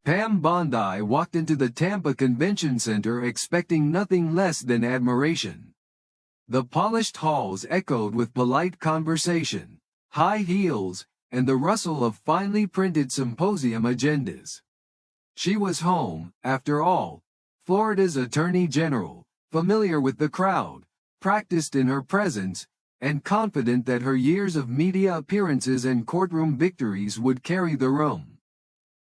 Pam Bondi walked into the Tampa Convention Center expecting nothing less than admiration. The polished halls echoed with polite conversation, high heels, and the rustle of finely printed symposium agendas. She was home, after all, Florida's Attorney General, familiar with the crowd, practiced in her presence, and confident that her years of media appearances and courtroom victories would carry the room.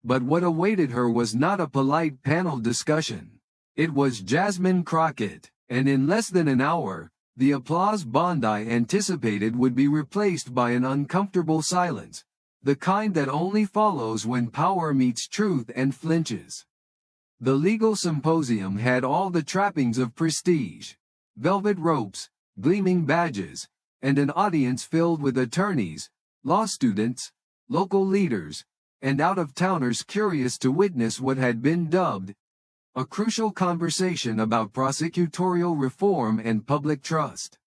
But what awaited her was not a polite panel discussion. It was Jasmine Crockett, and in less than an hour, the applause Bondi anticipated would be replaced by an uncomfortable silence, the kind that only follows when power meets truth and flinches. The legal symposium had all the trappings of prestige: velvet ropes, gleaming badges, and an audience filled with attorneys, law students, local leaders, and out-of-towners curious to witness what had been dubbed a crucial conversation about prosecutorial reform and public trust.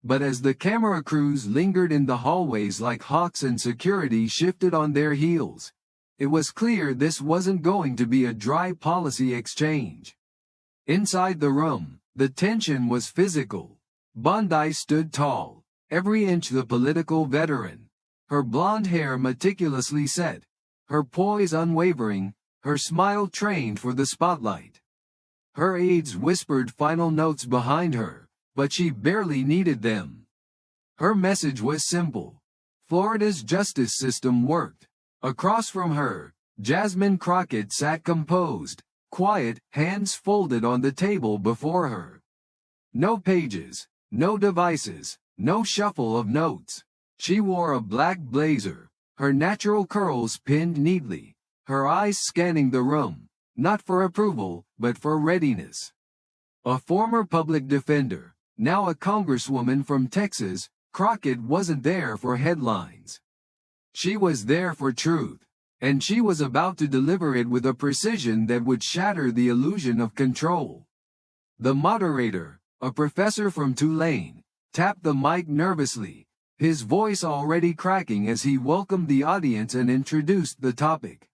But as the camera crews lingered in the hallways like hawks and security shifted on their heels, it was clear this wasn't going to be a dry policy exchange. Inside the room, the tension was physical. Bondi stood tall, every inch the political veteran, her blonde hair meticulously set, her poise unwavering, her smile trained for the spotlight. Her aides whispered final notes behind her, but she barely needed them. Her message was simple. Florida's justice system worked. Across from her, Jasmine Crockett sat composed, quiet, hands folded on the table before her. No pages, no devices, no shuffle of notes. She wore a black blazer, her natural curls pinned neatly, her eyes scanning the room, not for approval, but for readiness. A former public defender, now a congresswoman from Texas, Crockett wasn't there for headlines. She was there for truth, and she was about to deliver it with a precision that would shatter the illusion of control. The moderator, a professor from Tulane, tapped the mic nervously, his voice already cracking as he welcomed the audience and introduced the topic.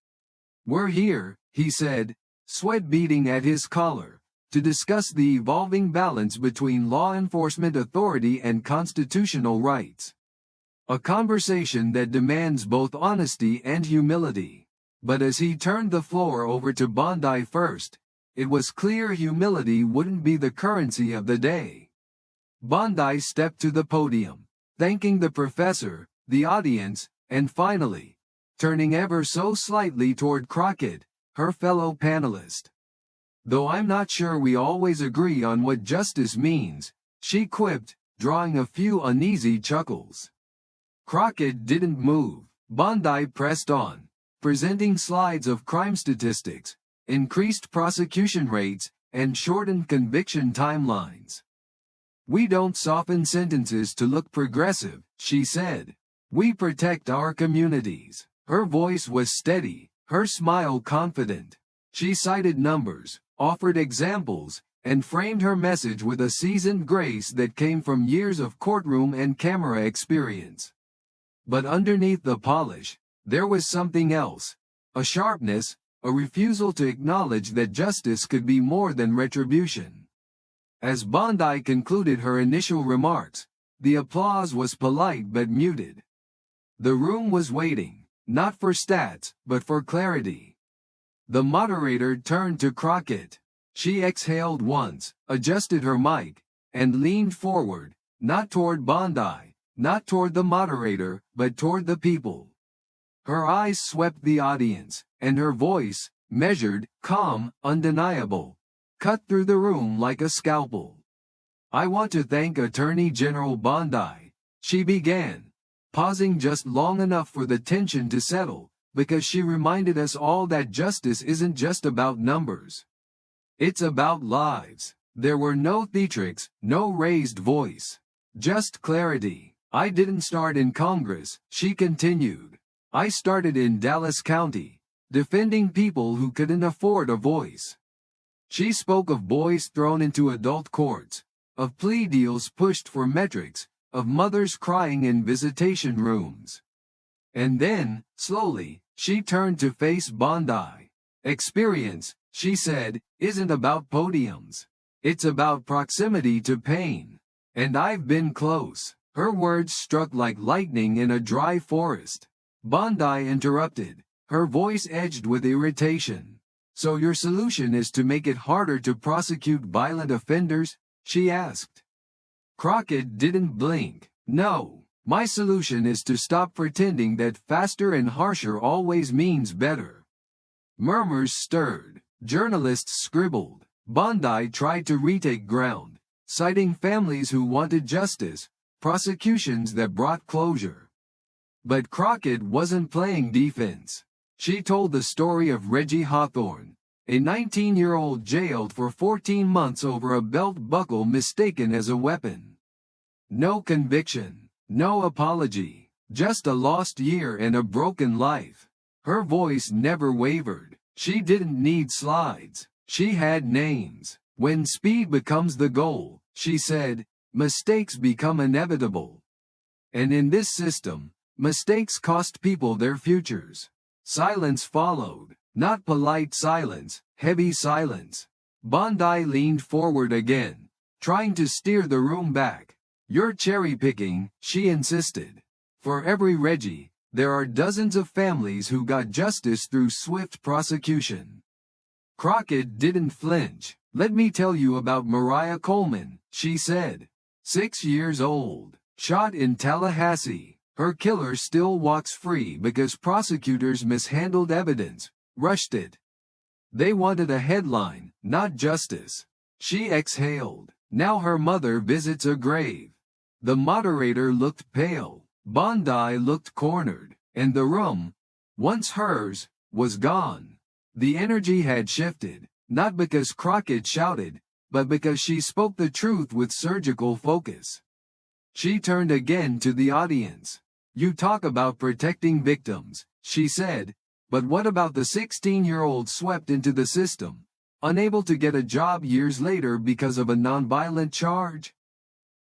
"We're here," he said, sweat beading at his collar, "to discuss the evolving balance between law enforcement authority and constitutional rights. A conversation that demands both honesty and humility." But as he turned the floor over to Bondi first, it was clear humility wouldn't be the currency of the day. Bondi stepped to the podium, thanking the professor, the audience, and finally, turning ever so slightly toward Crockett, her fellow panelist. "Though I'm not sure we always agree on what justice means," she quipped, drawing a few uneasy chuckles. Crockett didn't move. Bondi pressed on, presenting slides of crime statistics, increased prosecution rates, and shortened conviction timelines. "We don't soften sentences to look progressive," she said. "We protect our communities." Her voice was steady, her smile confident. She cited numbers, offered examples, and framed her message with a seasoned grace that came from years of courtroom and camera experience. But underneath the polish, there was something else, a sharpness, a refusal to acknowledge that justice could be more than retribution. As Bondi concluded her initial remarks, the applause was polite but muted. The room was waiting, not for stats, but for clarity. The moderator turned to Crockett. She exhaled once, adjusted her mic, and leaned forward, not toward Bondi, not toward the moderator, but toward the people. Her eyes swept the audience, and her voice, measured, calm, undeniable, cut through the room like a scalpel. "I want to thank Attorney General Bondi," she began, pausing just long enough for the tension to settle, because she reminded us all that justice isn't just about numbers. It's about lives. There were no theatrics, no raised voice. Just clarity. "I didn't start in Congress," she continued. "I started in Dallas County, defending people who couldn't afford a voice." She spoke of boys thrown into adult courts, of plea deals pushed for metrics, of mothers crying in visitation rooms. And then, slowly, she turned to face Bondi. Experience, she said, isn't about podiums. It's about proximity to pain. And I've been close. Her words struck like lightning in a dry forest. Bondi interrupted, her voice edged with irritation. So your solution is to make it harder to prosecute violent offenders? She asked. Crockett didn't blink. No, my solution is to stop pretending that faster and harsher always means better. Murmurs stirred. Journalists scribbled. Bondi tried to retake ground, citing families who wanted justice, prosecutions that brought closure. But Crockett wasn't playing defense. She told the story of Reggie Hawthorne, a 19-year-old jailed for 14 months over a belt buckle mistaken as a weapon. No conviction, no apology, just a lost year and a broken life. Her voice never wavered. She didn't need slides. She had names. When speed becomes the goal, she said, mistakes become inevitable. And in this system, mistakes cost people their futures. Silence followed. Not polite silence, heavy silence. Bondi leaned forward again, trying to steer the room back. You're cherry-picking, she insisted. For every Reggie, there are dozens of families who got justice through swift prosecution. Crockett didn't flinch. Let me tell you about Mariah Coleman, she said. 6 years old, shot in Tallahassee. Her killer still walks free because prosecutors mishandled evidence, rushed it. They wanted a headline, not justice. She exhaled. Now her mother visits a grave. The moderator looked pale. Bondi looked cornered. And the room, once hers, was gone. The energy had shifted, not because Crockett shouted, but because she spoke the truth with surgical focus. She turned again to the audience. You talk about protecting victims, she said, but what about the 16-year-old swept into the system, unable to get a job years later because of a nonviolent charge?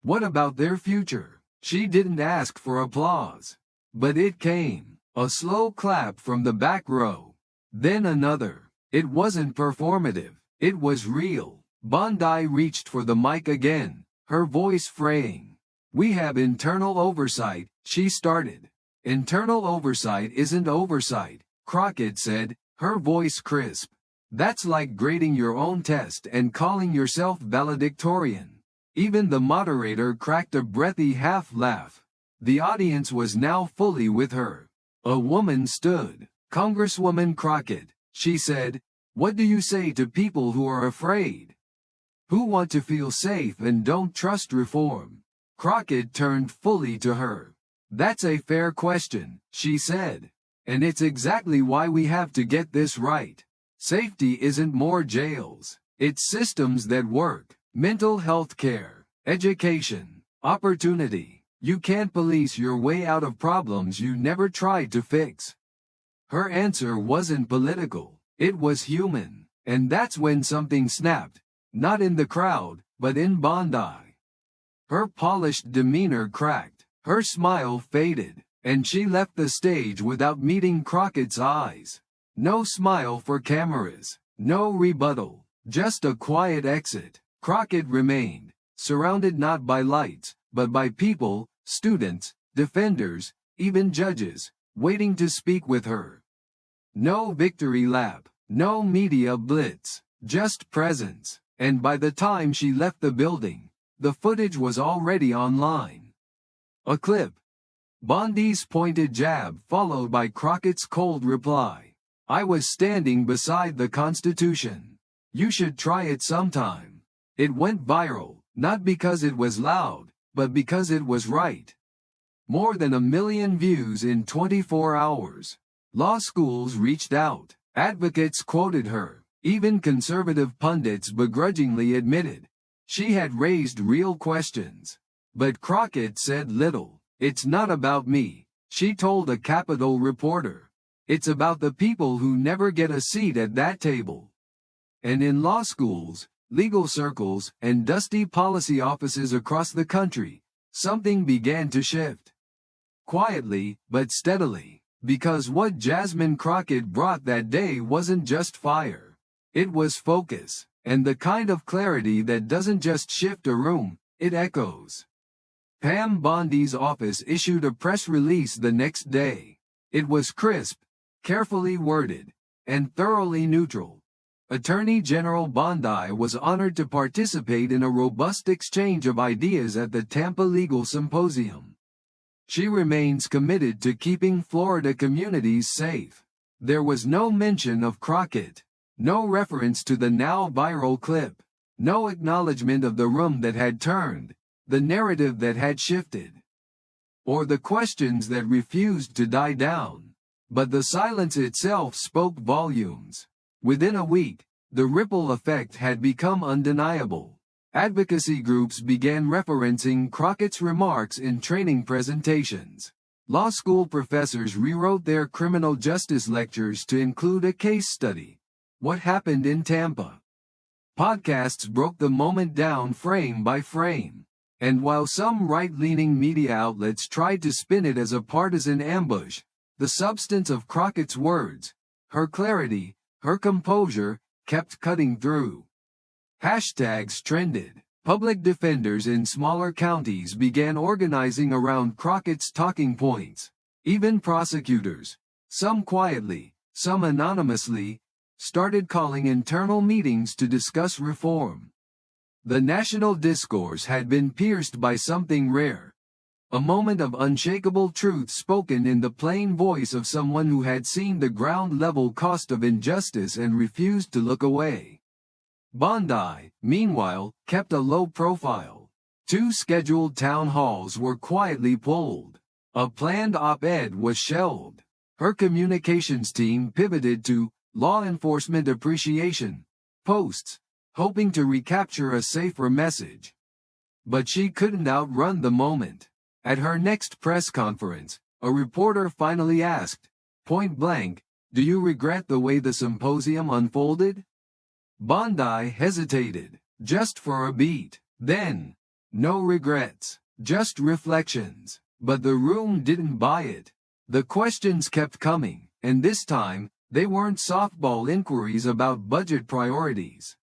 What about their future? She didn't ask for applause. But it came, a slow clap from the back row. Then another. It wasn't performative, it was real. Bondi reached for the mic again, her voice fraying. We have internal oversight, she started. Internal oversight isn't oversight, Crockett said, her voice crisp. That's like grading your own test and calling yourself valedictorian. Even the moderator cracked a breathy half-laugh. The audience was now fully with her. A woman stood. Congresswoman Crockett, she said, what do you say to people who are afraid? Who want to feel safe and don't trust reform? Crockett turned fully to her. That's a fair question, she said. And it's exactly why we have to get this right. Safety isn't more jails. It's systems that work. Mental health care, education, opportunity. You can't police your way out of problems you never tried to fix. Her answer wasn't political, it was human. And that's when something snapped, not in the crowd, but in Bondi. Her polished demeanor cracked, her smile faded, and she left the stage without meeting Crockett's eyes. No smile for cameras, no rebuttal, just a quiet exit. Crockett remained, surrounded not by lights, but by people, students, defenders, even judges, waiting to speak with her. No victory lap, no media blitz, just presence. And by the time she left the building, the footage was already online. A clip. Bondi's pointed jab followed by Crockett's cold reply. I was standing beside the Constitution. You should try it sometime. It went viral, not because it was loud, but because it was right. More than 1 million views in 24 hours. Law schools reached out. Advocates quoted her. Even conservative pundits begrudgingly admitted she had raised real questions. But Crockett said little. It's not about me, she told a Capitol reporter. It's about the people who never get a seat at that table. And in law schools, legal circles, and dusty policy offices across the country, something began to shift. Quietly, but steadily. Because what Jasmine Crockett brought that day wasn't just fire. It was focus, and the kind of clarity that doesn't just shift a room, it echoes. Pam Bondi's office issued a press release the next day. It was crisp, carefully worded, and thoroughly neutral. Attorney General Bondi was honored to participate in a robust exchange of ideas at the Tampa Legal Symposium. She remains committed to keeping Florida communities safe. There was no mention of Crockett, no reference to the now viral clip, no acknowledgement of the room that had turned, the narrative that had shifted, or the questions that refused to die down. But the silence itself spoke volumes. Within a week, the ripple effect had become undeniable. Advocacy groups began referencing Crockett's remarks in training presentations. Law school professors rewrote their criminal justice lectures to include a case study. What happened in Tampa? Podcasts broke the moment down frame by frame. And while some right-leaning media outlets tried to spin it as a partisan ambush, the substance of Crockett's words, her clarity, her composure, kept cutting through. Hashtags trended. Public defenders in smaller counties began organizing around Crockett's talking points. Even prosecutors, some quietly, some anonymously, started calling internal meetings to discuss reform. The national discourse had been pierced by something rare. A moment of unshakable truth spoken in the plain voice of someone who had seen the ground-level cost of injustice and refused to look away. Bondi, meanwhile, kept a low profile. 2 scheduled town halls were quietly pulled. A planned op-ed was shelved. Her communications team pivoted to law enforcement appreciation posts, hoping to recapture a safer message. But she couldn't outrun the moment. At her next press conference, a reporter finally asked, point blank, "Do you regret the way the symposium unfolded?" Bondi hesitated, just for a beat. Then, "No regrets, just reflections." But the room didn't buy it. The questions kept coming, and this time, they weren't softball inquiries about budget priorities.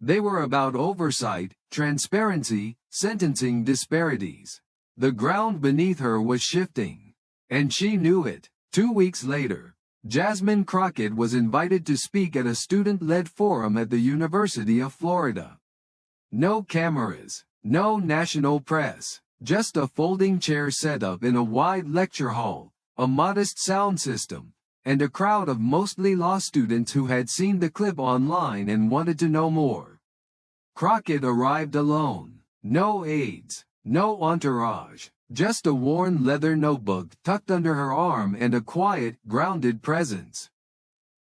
They were about oversight, transparency, sentencing disparities. The ground beneath her was shifting. And she knew it. 2 weeks later, Jasmine Crockett was invited to speak at a student-led forum at the University of Florida. No cameras, no national press, just a folding chair set up in a wide lecture hall, a modest sound system, and a crowd of mostly law students who had seen the clip online and wanted to know more. Crockett arrived alone. No aides, no entourage, just a worn leather notebook tucked under her arm and a quiet, grounded presence.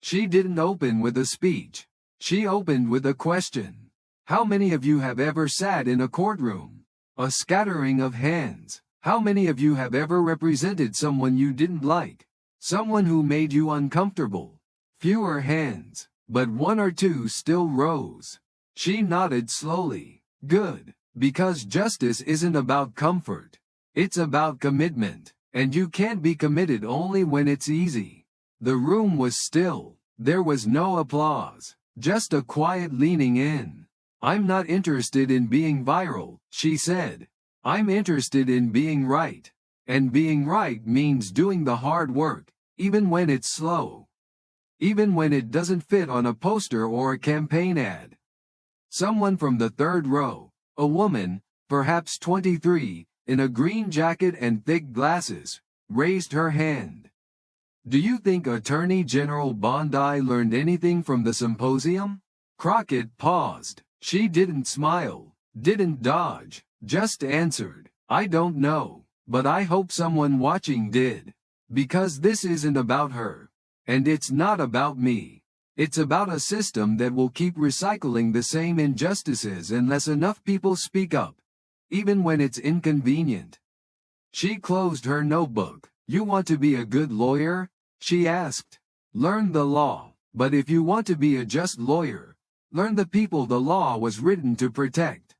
She didn't open with a speech. She opened with a question. How many of you have ever sat in a courtroom? A scattering of hands. How many of you have ever represented someone you didn't like? Someone who made you uncomfortable? Fewer hands, but 1 or 2 still rose. She nodded slowly. Good, because justice isn't about comfort. It's about commitment, and you can't be committed only when it's easy. The room was still. There was no applause, just a quiet leaning in. I'm not interested in being viral, she said. I'm interested in being right. And being right means doing the hard work, even when it's slow. Even when it doesn't fit on a poster or a campaign ad. Someone from the third row, a woman, perhaps 23, in a green jacket and thick glasses, raised her hand. Do you think Attorney General Bondi learned anything from the symposium? Crockett paused. She didn't smile, didn't dodge, just answered, I don't know, but I hope someone watching did. Because this isn't about her. And it's not about me. It's about a system that will keep recycling the same injustices unless enough people speak up. Even when it's inconvenient. She closed her notebook. You want to be a good lawyer? She asked. Learn the law. But if you want to be a just lawyer, learn the people the law was written to protect.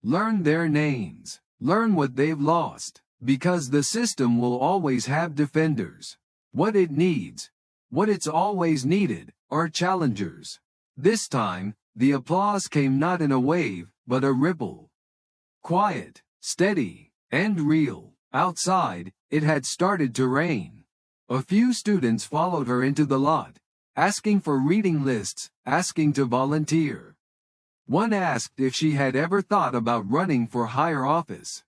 Learn their names. Learn what they've lost. Because the system will always have defenders. What it needs, what it's always needed, are challengers. This time, the applause came not in a wave, but a ripple. Quiet, steady, and real. Outside, it had started to rain. A few students followed her into the lot, asking for reading lists, asking to volunteer. One asked if she had ever thought about running for higher office.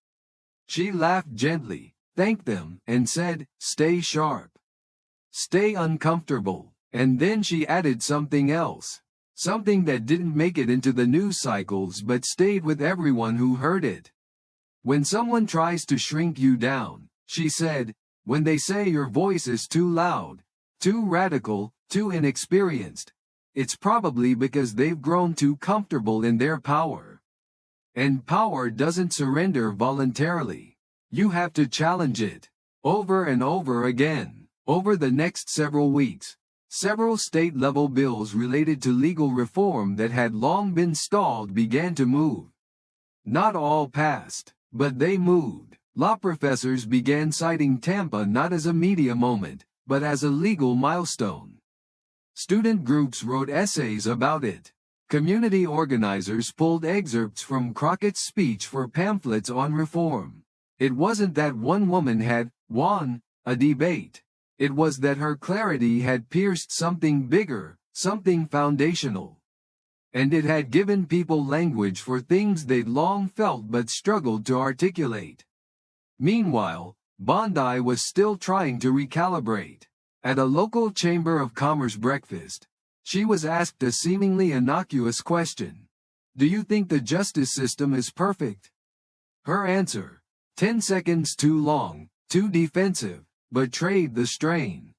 She laughed gently, thanked them, and said, "Stay sharp. Stay uncomfortable." And then she added something else. Something that didn't make it into the news cycles but stayed with everyone who heard it. "When someone tries to shrink you down," she said, "when they say your voice is too loud, too radical, too inexperienced, it's probably because they've grown too comfortable in their power. And power doesn't surrender voluntarily. You have to challenge it." Over and over again. Over the next several weeks, several state-level bills related to legal reform that had long been stalled began to move. Not all passed, but they moved. Law professors began citing Tampa not as a media moment, but as a legal milestone. Student groups wrote essays about it. Community organizers pulled excerpts from Crockett's speech for pamphlets on reform. It wasn't that one woman had won a debate. It was that her clarity had pierced something bigger, something foundational. And it had given people language for things they'd long felt but struggled to articulate. Meanwhile, Bondi was still trying to recalibrate. At a local Chamber of Commerce breakfast, she was asked a seemingly innocuous question. "Do you think the justice system is perfect?" Her answer, 10 seconds too long, too defensive, betrayed the strain.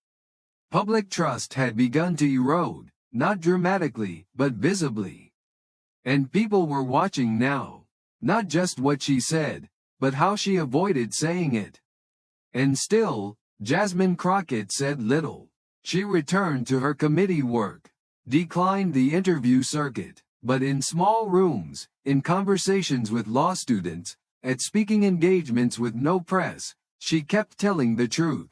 Public trust had begun to erode, not dramatically, but visibly. And people were watching now. Not just what she said, but how she avoided saying it. And still, Jasmine Crockett said little. She returned to her committee work, declined the interview circuit, but in small rooms, in conversations with law students, at speaking engagements with no press, she kept telling the truth.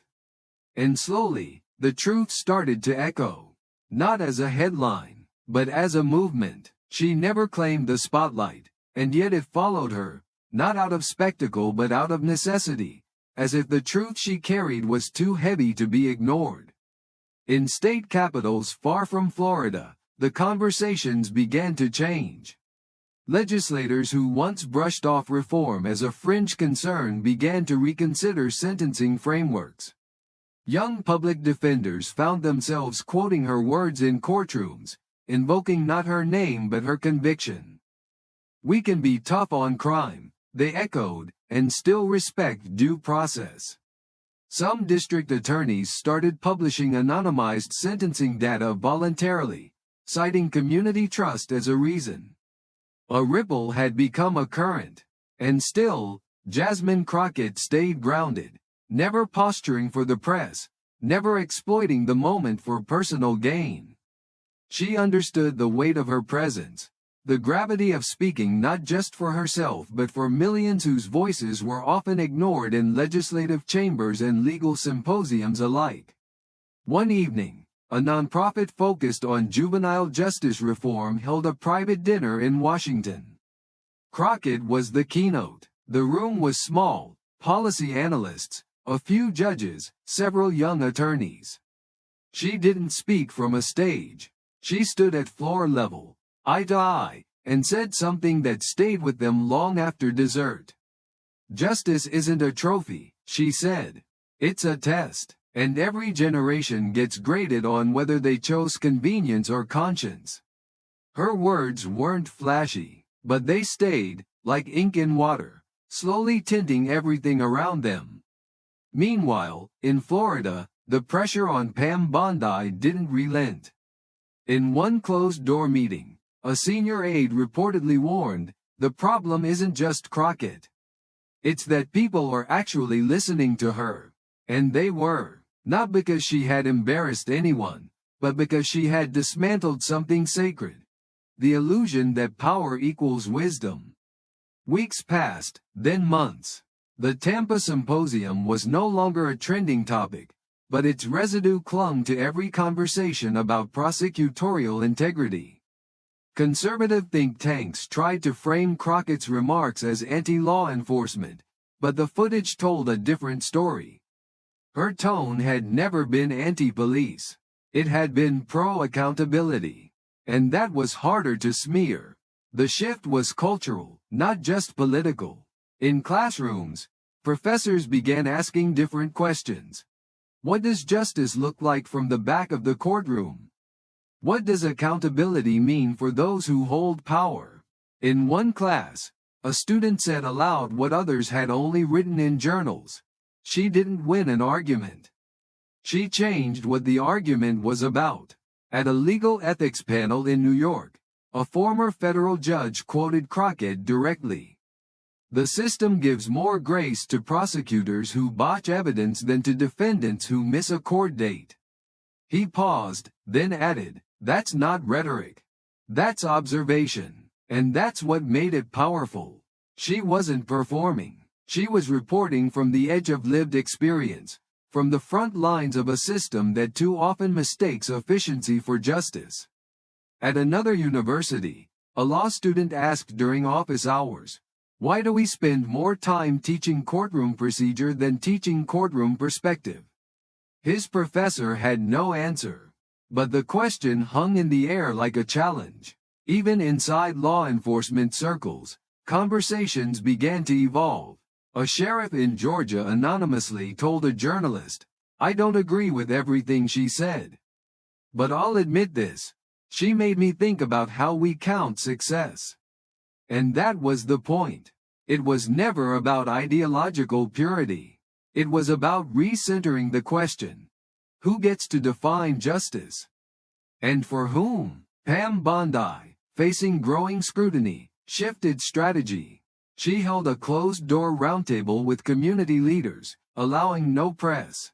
And slowly, the truth started to echo. Not as a headline, but as a movement. She never claimed the spotlight, and yet it followed her, not out of spectacle but out of necessity, as if the truth she carried was too heavy to be ignored. In state capitals far from Florida, the conversations began to change. Legislators who once brushed off reform as a fringe concern began to reconsider sentencing frameworks. Young public defenders found themselves quoting her words in courtrooms, invoking not her name but her conviction. "We can be tough on crime," they echoed, "and still respect due process." Some district attorneys started publishing anonymized sentencing data voluntarily, citing community trust as a reason. A ripple had become a current. And still, Jasmine Crockett stayed grounded, never posturing for the press, never exploiting the moment for personal gain. She understood the weight of her presence, the gravity of speaking not just for herself but for millions whose voices were often ignored in legislative chambers and legal symposiums alike. One evening, a nonprofit focused on juvenile justice reform held a private dinner in Washington. Crockett was the keynote. The room was small, policy analysts, a few judges, several young attorneys. She didn't speak from a stage. She stood at floor level, eye to eye, and said something that stayed with them long after dessert. "Justice isn't a trophy," she said. "It's a test. And every generation gets graded on whether they chose convenience or conscience." Her words weren't flashy, but they stayed, like ink in water, slowly tinting everything around them. Meanwhile, in Florida, the pressure on Pam Bondi didn't relent. In one closed-door meeting, a senior aide reportedly warned, "The problem isn't just Crockett. It's that people are actually listening to her." And they were. Not because she had embarrassed anyone, but because she had dismantled something sacred. The illusion that power equals wisdom. Weeks passed, then months. The Tampa symposium was no longer a trending topic, but its residue clung to every conversation about prosecutorial integrity. Conservative think tanks tried to frame Crockett's remarks as anti-law enforcement, but the footage told a different story. Her tone had never been anti-police. It had been pro-accountability. And that was harder to smear. The shift was cultural, not just political. In classrooms, professors began asking different questions. What does justice look like from the back of the courtroom? What does accountability mean for those who hold power? In one class, a student said aloud what others had only written in journals. She didn't win an argument. She changed what the argument was about. At a legal ethics panel in New York, a former federal judge quoted Crockett directly. "The system gives more grace to prosecutors who botch evidence than to defendants who miss a court date." He paused, then added, "That's not rhetoric. That's observation. And that's what made it powerful." She wasn't performing. She was reporting from the edge of lived experience, from the front lines of a system that too often mistakes efficiency for justice. At another university, a law student asked during office hours, "Why do we spend more time teaching courtroom procedure than teaching courtroom perspective?" His professor had no answer. But the question hung in the air like a challenge. Even inside law enforcement circles, conversations began to evolve. A sheriff in Georgia anonymously told a journalist, "I don't agree with everything she said. But I'll admit this. She made me think about how we count success." And that was the point. It was never about ideological purity. It was about recentering the question. Who gets to define justice? And for whom? Pam Bondi, facing growing scrutiny, shifted strategy. She held a closed-door roundtable with community leaders, allowing no press.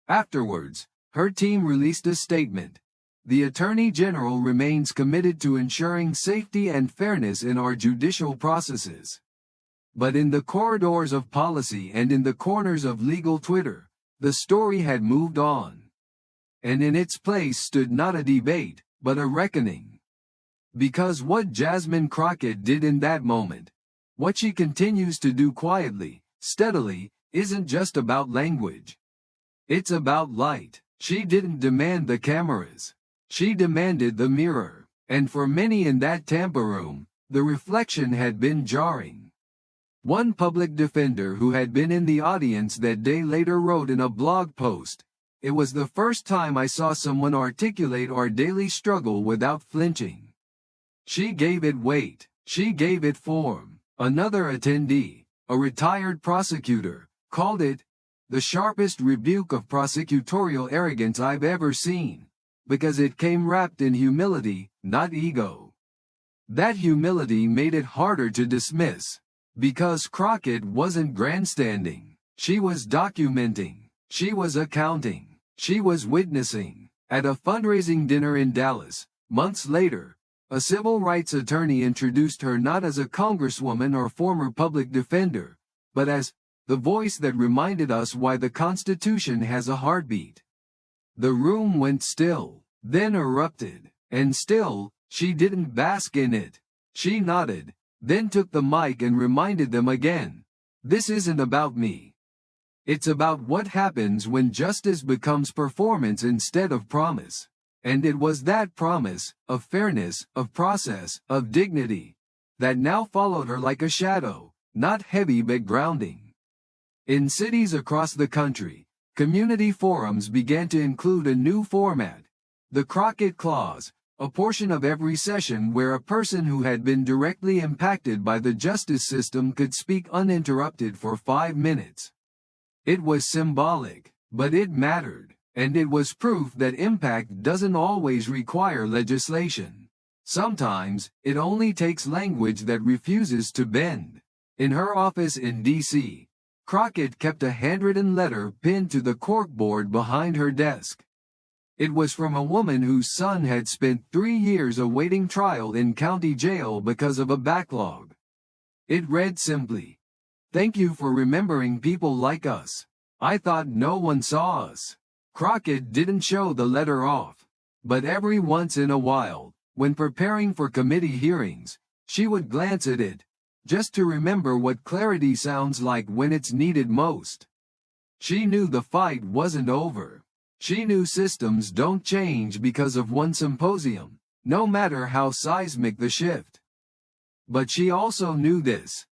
Afterwards, her team released a statement. "The Attorney General remains committed to ensuring safety and fairness in our judicial processes." But in the corridors of policy and in the corners of legal Twitter, the story had moved on. And in its place stood not a debate, but a reckoning. Because what Jasmine Crockett did in that moment, what she continues to do quietly, steadily, isn't just about language. It's about light. She didn't demand the cameras. She demanded the mirror. And for many in that Tampa room, the reflection had been jarring. One public defender who had been in the audience that day later wrote in a blog post, "It was the first time I saw someone articulate our daily struggle without flinching. She gave it weight. She gave it form." Another attendee, a retired prosecutor, called it the sharpest rebuke of prosecutorial arrogance I've ever seen, because it came wrapped in humility, not ego. That humility made it harder to dismiss, because Crockett wasn't grandstanding. She was documenting. She was accounting. She was witnessing. At a fundraising dinner in Dallas, months later, a civil rights attorney introduced her not as a congresswoman or former public defender, but as the voice that reminded us why the Constitution has a heartbeat. The room went still, then erupted, and still, she didn't bask in it. She nodded, then took the mic and reminded them again, "This isn't about me. It's about what happens when justice becomes performance instead of promise." And it was that promise, of fairness, of process, of dignity, that now followed her like a shadow, not heavy but grounding. In cities across the country, community forums began to include a new format, the Crockett Clause, a portion of every session where a person who had been directly impacted by the justice system could speak uninterrupted for 5 minutes. It was symbolic, but it mattered. And it was proof that impact doesn't always require legislation. Sometimes, it only takes language that refuses to bend. In her office in D.C., Crockett kept a handwritten letter pinned to the corkboard behind her desk. It was from a woman whose son had spent 3 years awaiting trial in county jail because of a backlog. It read simply, "Thank you for remembering people like us. I thought no one saw us." Crockett didn't show the letter off, but every once in a while, when preparing for committee hearings, she would glance at it, just to remember what clarity sounds like when it's needed most. She knew the fight wasn't over. She knew systems don't change because of one symposium, no matter how seismic the shift. But she also knew this.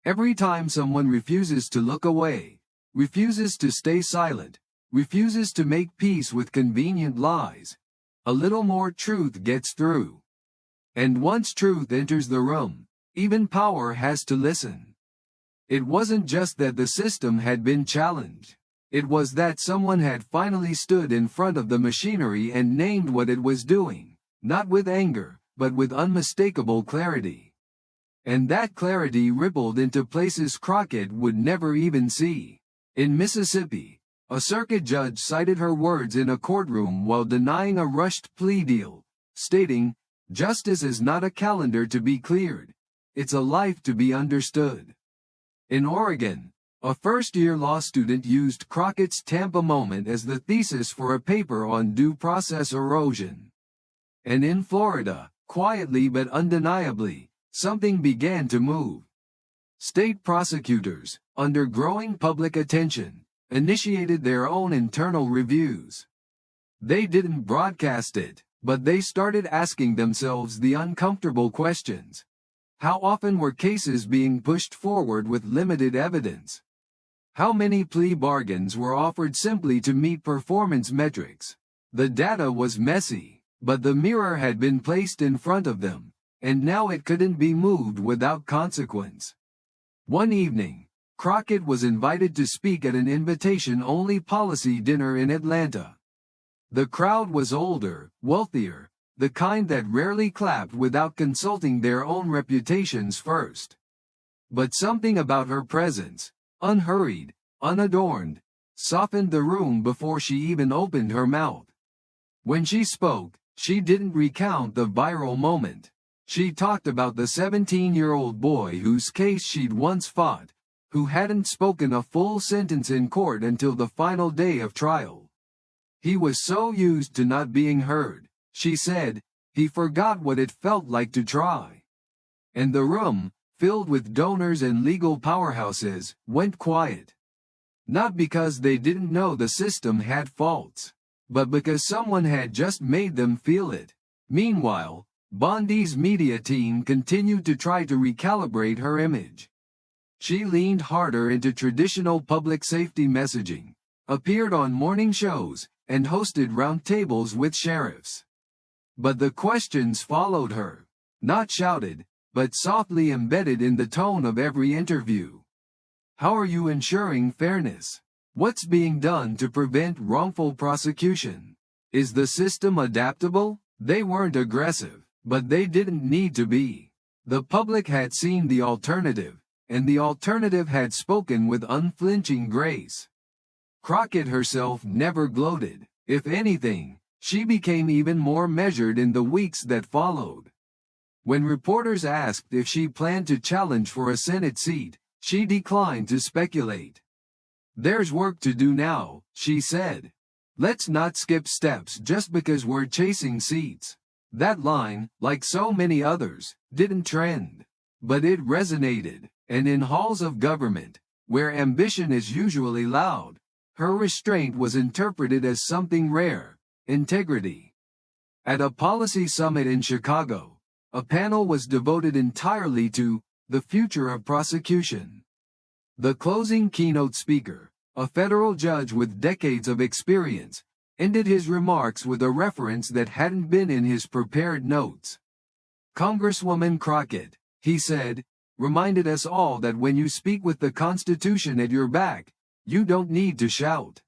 Every time someone refuses to look away, refuses to stay silent, refuses to make peace with convenient lies, a little more truth gets through. And once truth enters the room, even power has to listen. It wasn't just that the system had been challenged. It was that someone had finally stood in front of the machinery and named what it was doing, not with anger, but with unmistakable clarity. And that clarity rippled into places Crockett would never even see. In Mississippi, a circuit judge cited her words in a courtroom while denying a rushed plea deal, stating, "Justice is not a calendar to be cleared. It's a life to be understood." In Oregon, a first-year law student used Crockett's Tampa moment as the thesis for a paper on due process erosion. And in Florida, quietly but undeniably, something began to move. State prosecutors, under growing public attention, initiated their own internal reviews. They didn't broadcast it, but they started asking themselves the uncomfortable questions. How often were cases being pushed forward with limited evidence? How many plea bargains were offered simply to meet performance metrics? The data was messy, but the mirror had been placed in front of them, and now it couldn't be moved without consequence. One evening, Crockett was invited to speak at an invitation-only policy dinner in Atlanta. The crowd was older, wealthier, the kind that rarely clapped without consulting their own reputations first. But something about her presence, unhurried, unadorned, softened the room before she even opened her mouth. When she spoke, she didn't recount the viral moment. She talked about the 17-year-old boy whose case she'd once fought, who hadn't spoken a full sentence in court until the final day of trial. He was so used to not being heard, she said, he forgot what it felt like to try. And the room, filled with donors and legal powerhouses, went quiet. Not because they didn't know the system had faults, but because someone had just made them feel it. Meanwhile, Bondi's media team continued to try to recalibrate her image. She leaned harder into traditional public safety messaging, appeared on morning shows, and hosted roundtables with sheriffs. But the questions followed her, not shouted, but softly embedded in the tone of every interview. How are you ensuring fairness? What's being done to prevent wrongful prosecution? Is the system adaptable? They weren't aggressive, but they didn't need to be. The public had seen the alternative, and the alternative had spoken with unflinching grace. Crockett herself never gloated. If anything, she became even more measured in the weeks that followed. When reporters asked if she planned to challenge for a Senate seat, she declined to speculate. "There's work to do now," she said. "Let's not skip steps just because we're chasing seats." That line, like so many others, didn't trend. But it resonated, and in halls of government, where ambition is usually loud, her restraint was interpreted as something rare: integrity. At a policy summit in Chicago, a panel was devoted entirely to the future of prosecution. The closing keynote speaker, a federal judge with decades of experience, ended his remarks with a reference that hadn't been in his prepared notes. "Congresswoman Crockett," he said, "reminded us all that when you speak with the Constitution at your back, you don't need to shout."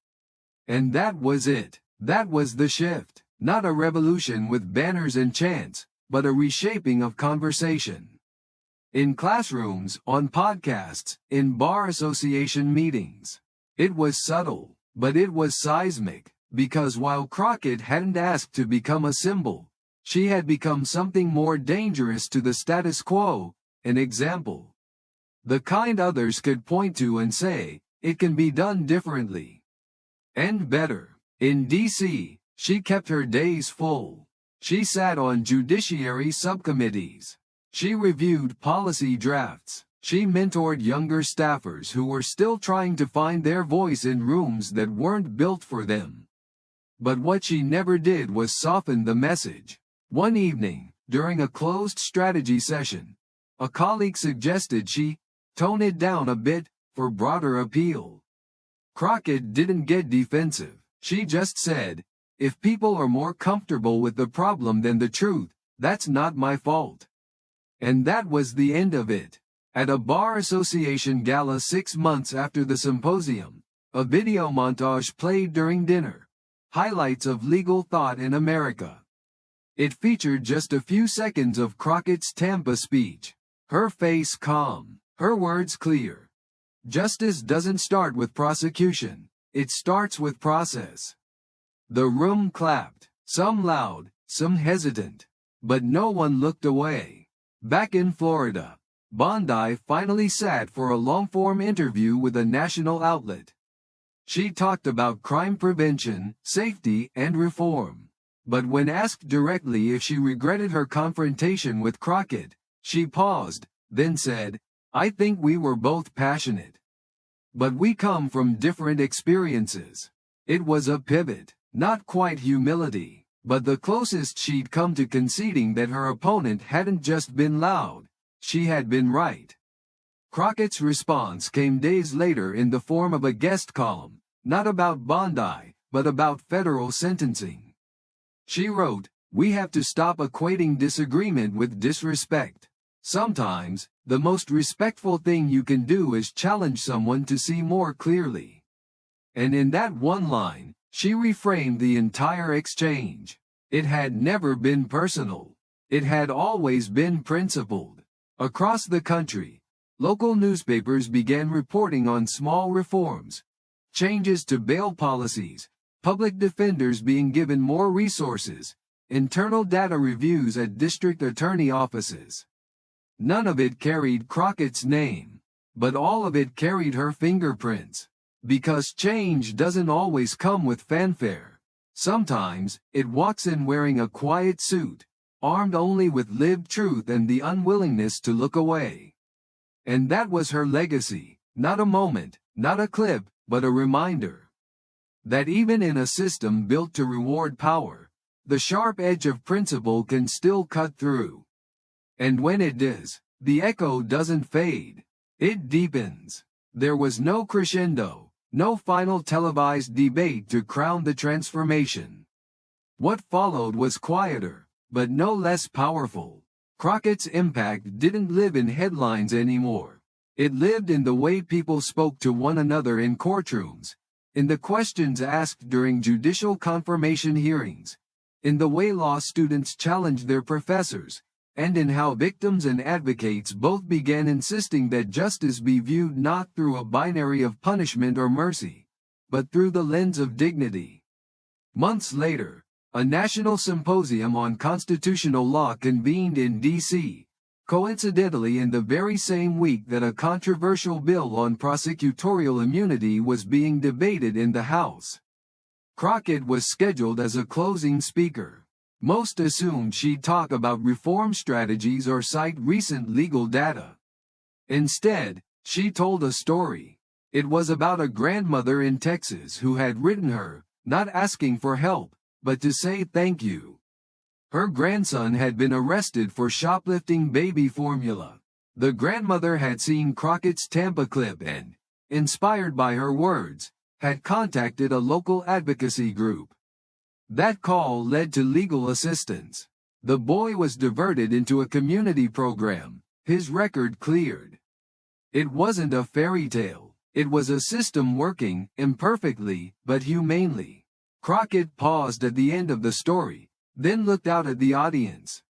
And that was it. That was the shift. Not a revolution with banners and chants, but a reshaping of conversation. In classrooms, on podcasts, in bar association meetings. It was subtle, but it was seismic, because while Crockett hadn't asked to become a symbol, she had become something more dangerous to the status quo, an example. The kind others could point to and say, it can be done differently. And better. In D.C., she kept her days full. She sat on judiciary subcommittees. She reviewed policy drafts. She mentored younger staffers who were still trying to find their voice in rooms that weren't built for them. But what she never did was soften the message. One evening, during a closed strategy session, a colleague suggested she tone it down a bit for broader appeal. Crockett didn't get defensive. She just said, "If people are more comfortable with the problem than the truth, that's not my fault." And that was the end of it. At a Bar Association gala 6 months after the symposium, a video montage played during dinner. Highlights of legal thought in America. It featured just a few seconds of Crockett's Tampa speech. Her face calm, her words clear. Justice doesn't start with prosecution, it starts with process. The room clapped, some loud, some hesitant. But no one looked away. Back in Florida, Bondi finally sat for a long-form interview with a national outlet. She talked about crime prevention, safety, and reform. But when asked directly if she regretted her confrontation with Crockett, she paused, then said, "I think we were both passionate. But we come from different experiences." It was a pivot, not quite humility, but the closest she'd come to conceding that her opponent hadn't just been loud, she had been right. Crockett's response came days later in the form of a guest column, not about Bondi, but about federal sentencing. She wrote, "We have to stop equating disagreement with disrespect. Sometimes, the most respectful thing you can do is challenge someone to see more clearly." And in that one line, she reframed the entire exchange. It had never been personal. It had always been principled. Across the country, local newspapers began reporting on small reforms, changes to bail policies, public defenders being given more resources, internal data reviews at district attorney offices. None of it carried Crockett's name, but all of it carried her fingerprints. Because change doesn't always come with fanfare. Sometimes, it walks in wearing a quiet suit, armed only with lived truth and the unwillingness to look away. And that was her legacy, not a moment, not a clip, but a reminder. That even in a system built to reward power, the sharp edge of principle can still cut through. And when it does, the echo doesn't fade, it deepens. There was no crescendo, no final televised debate to crown the transformation. What followed was quieter, but no less powerful. Crockett's impact didn't live in headlines anymore. It lived in the way people spoke to one another in courtrooms, in the questions asked during judicial confirmation hearings, in the way law students challenged their professors, and in how victims and advocates both began insisting that justice be viewed not through a binary of punishment or mercy, but through the lens of dignity. Months later, a national symposium on constitutional law convened in D.C., coincidentally in the very same week that a controversial bill on prosecutorial immunity was being debated in the House. Crockett was scheduled as a closing speaker. Most assumed she'd talk about reform strategies or cite recent legal data. Instead, she told a story. It was about a grandmother in Texas who had written her, not asking for help, but to say thank you. Her grandson had been arrested for shoplifting baby formula. The grandmother had seen Crockett's Tampa clip and, inspired by her words, had contacted a local advocacy group. That call led to legal assistance. The boy was diverted into a community program, his record cleared. It wasn't a fairy tale. It was a system working, imperfectly, but humanely. Crockett paused at the end of the story, then looked out at the audience.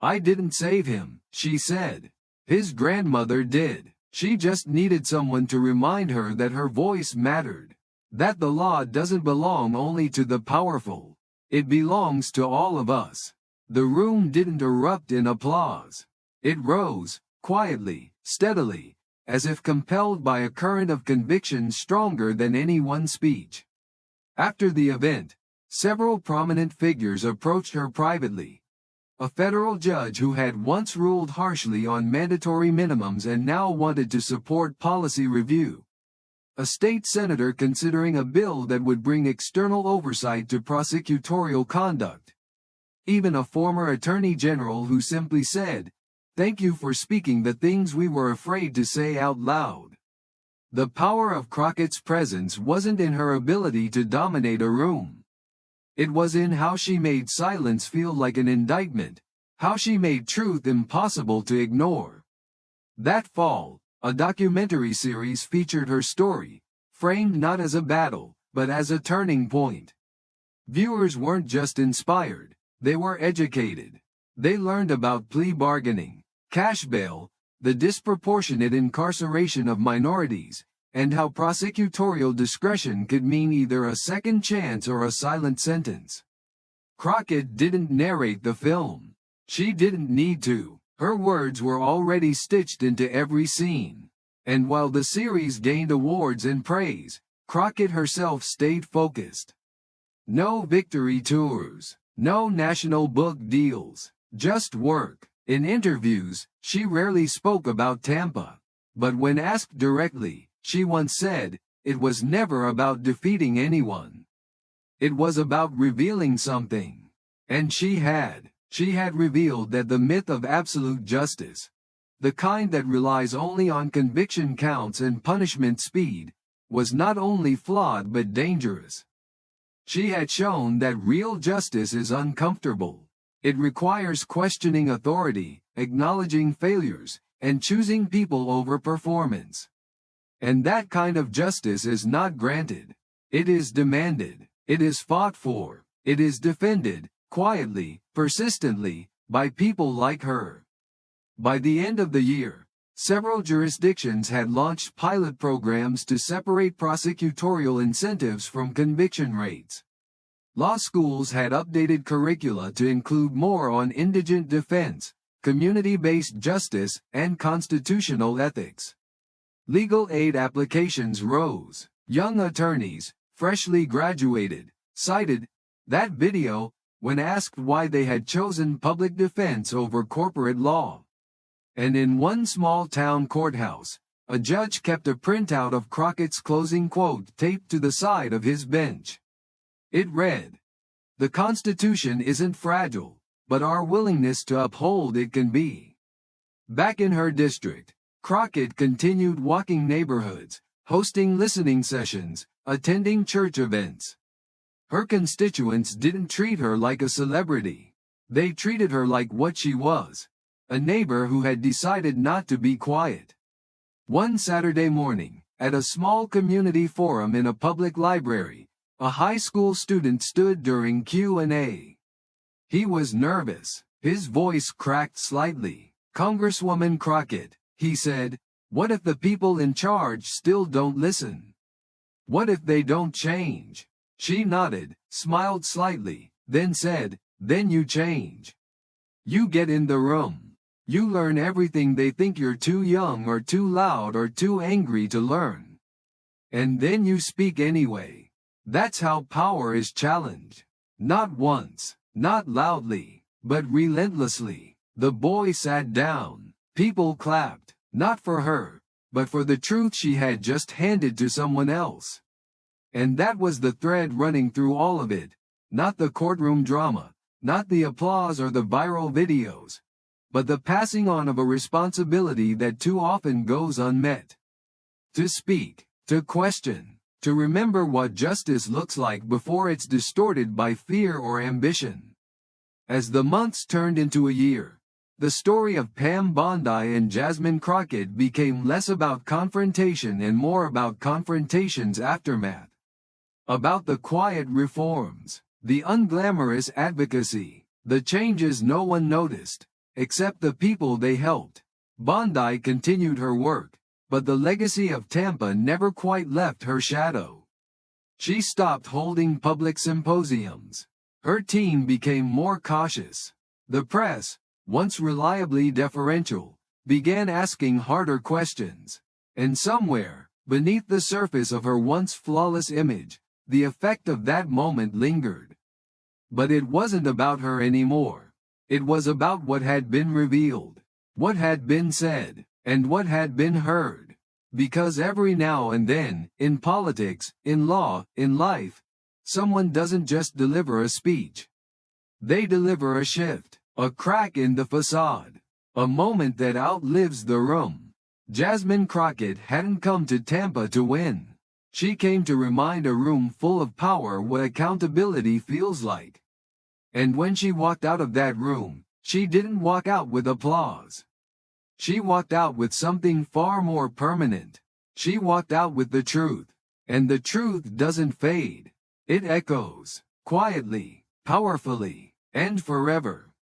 "I didn't save him," she said. "His grandmother did. She just needed someone to remind her that her voice mattered. That the law doesn't belong only to the powerful. It belongs to all of us." The room didn't erupt in applause. It rose, quietly, steadily, as if compelled by a current of conviction stronger than any one speech. After the event, several prominent figures approached her privately. A federal judge who had once ruled harshly on mandatory minimums and now wanted to support policy review. A state senator considering a bill that would bring external oversight to prosecutorial conduct. Even a former attorney general who simply said, "Thank you for speaking the things we were afraid to say out loud." The power of Crockett's presence wasn't in her ability to dominate a room. It was in how she made silence feel like an indictment, how she made truth impossible to ignore. That fall, a documentary series featured her story, framed not as a battle, but as a turning point. Viewers weren't just inspired, they were educated. They learned about plea bargaining, cash bail, the disproportionate incarceration of minorities, and how prosecutorial discretion could mean either a second chance or a silent sentence. Crockett didn't narrate the film. She didn't need to. Her words were already stitched into every scene. And while the series gained awards and praise, Crockett herself stayed focused. No victory tours, no national book deals, just work. In interviews, she rarely spoke about Tampa. But when asked directly, she once said, "It was never about defeating anyone. It was about revealing something." And she had revealed that the myth of absolute justice, the kind that relies only on conviction counts and punishment speed, was not only flawed but dangerous. She had shown that real justice is uncomfortable. It requires questioning authority, acknowledging failures, and choosing people over performance. And that kind of justice is not granted. It is demanded. It is fought for. It is defended, quietly, persistently, by people like her. By the end of the year, several jurisdictions had launched pilot programs to separate prosecutorial incentives from conviction rates. Law schools had updated curricula to include more on indigent defense, community-based justice, and constitutional ethics. Legal aid applications rose. Young attorneys, freshly graduated, cited that video when asked why they had chosen public defense over corporate law. And in one small-town courthouse, a judge kept a printout of Crockett's closing quote taped to the side of his bench. It read, "The Constitution isn't fragile, but our willingness to uphold it can be." Back in her district, Crockett continued walking neighborhoods, hosting listening sessions, attending church events. Her constituents didn't treat her like a celebrity. They treated her like what she was, a neighbor who had decided not to be quiet. One Saturday morning, at a small community forum in a public library, a high school student stood during Q&A. He was nervous. His voice cracked slightly. "Congresswoman Crockett," he said, "what if the people in charge still don't listen? What if they don't change?" She nodded, smiled slightly, then said, "Then you change. You get in the room. You learn everything they think you're too young or too loud or too angry to learn. And then you speak anyway. That's how power is challenged. Not once, not loudly, but relentlessly." The boy sat down. People clapped, not for her, but for the truth she had just handed to someone else. And that was the thread running through all of it, not the courtroom drama, not the applause or the viral videos, but the passing on of a responsibility that too often goes unmet. To speak, to question, to remember what justice looks like before it's distorted by fear or ambition. As the months turned into a year, the story of Pam Bondi and Jasmine Crockett became less about confrontation and more about confrontation's aftermath. About the quiet reforms, the unglamorous advocacy, the changes no one noticed, except the people they helped. Bondi continued her work, but the legacy of Tampa never quite left her shadow. She stopped holding public symposiums. Her team became more cautious. The press, once reliably deferential, began asking harder questions. And somewhere, beneath the surface of her once flawless image, the effect of that moment lingered. But it wasn't about her anymore. It was about what had been revealed, what had been said, and what had been heard. Because every now and then, in politics, in law, in life, someone doesn't just deliver a speech. They deliver a shift, a crack in the facade, a moment that outlives the room. Jasmine Crockett hadn't come to Tampa to win. She came to remind a room full of power what accountability feels like. And when she walked out of that room, she didn't walk out with applause. She walked out with something far more permanent. She walked out with the truth. And the truth doesn't fade. It echoes, quietly, powerfully, and forever.